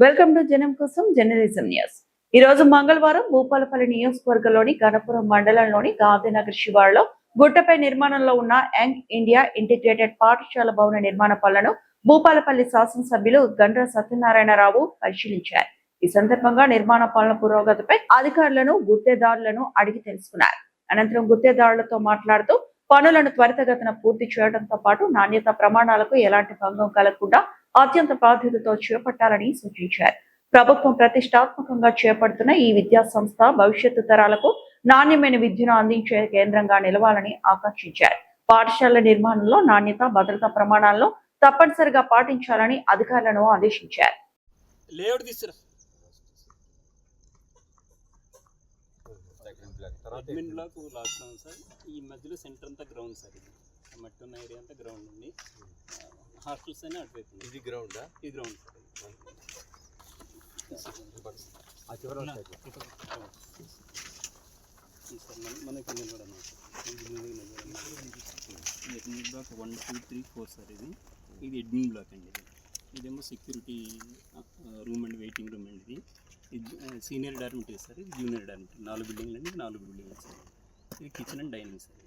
Welcome to జనం కోసం journalism news. ఈ రోజు మంగళవారం భూపాలపల్లి నియోజకవర్గంలోని గణపురం మండలంలోని గాంధీనగర్ శివారులో గుట్టపై నిర్మాణంలో ఉన్న యంగ్ ఇండియా ఇంటిగ్రేటెడ్ పాఠశాల భవన నిర్మాణ పనులను భూపాలపల్లి శాసనసభ్యులు గండ్ర సత్యనారాయణరావు పరిశీలించారు. ఈ సందర్భంగా నిర్మాణ పనుల పురోగతిపై అధికారులను గుత్తేదారులను అడిగి తెలుసుకున్నారు. అనంతరం గుత్తేదారులతో మాట్లాడుతూ పనులను త్వరితగతిన పూర్తి చేయడంతో పాటు నాణ్యత ప్రమాణాలకు ఎలాంటి భంగం కలగకుండా అత్యంత బాధ్యతతో చేపట్టాలని సూచించారు. ప్రభుత్వం ప్రతిష్టాత్మకంగా చేపడుతున్న ఈ విద్యా సంస్థ భవిష్యత్తు తరాలకు నాణ్యమైన విద్యను అందించే కేంద్రంగా నిలవాలని ఆకాంక్షించారు. పాఠశాల నిర్మాణంలో నాణ్యత భద్రతా ప్రమాణాలను తప్పనిసరిగా పాటించాలని అధికారులను ఆదేశించారు. Admin block lockdown sir. ఈ మధ్యలో సెంటర్ అంతా గ్రౌండ్ సార్. ఇది మట్టి ఉన్న ఏరియా అంతా గ్రౌండ్ ఉంది. హాస్టల్స్ అయినా అటువైపు ఇది గ్రౌండా? ఇది గ్రౌండ్ సార్. మనకి నిలబడను అడ్మిన్ బ్లాక్ 1, 2, 3, 4 సార్. ఇది అడ్మిన్ బ్లాక్ అండి. ఇదేమో security room and waiting room అండి. ఇది సీనియర్ డార్మిటరీ సార్. ఇది జూనియర్ డార్మిటరీ. 4 బిల్డింగ్లు అండి. 4 బిల్డింగ్లు సార్. ఇది కిచెన్ అండ్ డైనింగ్ సార్.